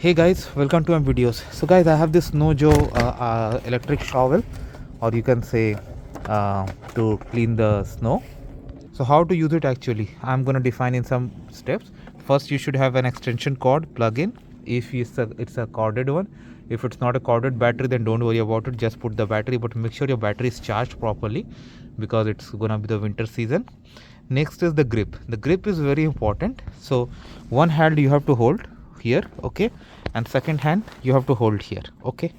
Hey guys, welcome to my videos. So guys, I have this Nojo electric shovel, or you can say to clean the snow. So how to use it actually, I'm going to define in some steps. First, you should have an extension cord plug in. If it's a corded one. If it's not a corded battery, then don't worry about it, just put the battery, but make sure your battery is charged properly because it's gonna be the winter season. Next is the grip. The grip is very important. So one hand you have to hold here, okay, and second hand you have to hold here, okay,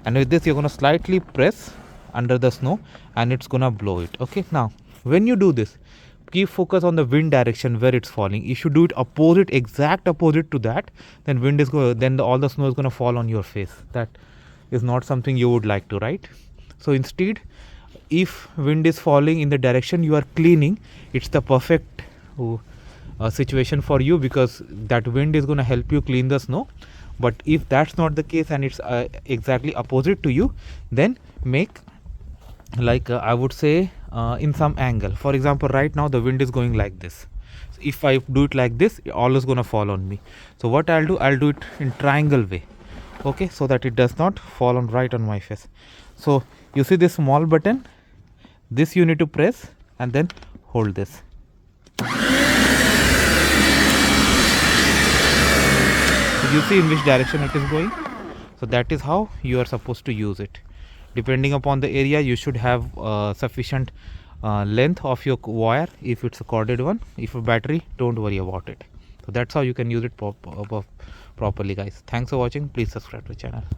and with this you're going to slightly press under the snow and it's going to blow it. Okay, now when you do this, keep focus on the wind direction where it's falling. If you do it opposite, exact opposite to that, then wind is going, then all the snow is going to fall on your face. That is not something you would like to, right? So instead, if wind is falling in the direction you are cleaning, it's the perfect situation for you, because that wind is going to help you clean the snow. But if that's not the case and it's exactly opposite to you, then make like I would say in some angle. For example, right now the wind is going like this. So if I do it like this, all is going to fall on me. So what I'll do it in triangle way, okay, so that it does not fall on right on my face. So you see this small button, this you need to press and then hold this. You see in which direction it is going. So that is how you are supposed to use it. Depending upon the area, you should have sufficient length of your wire if it's a corded one. If a battery, don't worry about it. So that's how you can use it properly, guys. Thanks for watching. Please subscribe to the channel.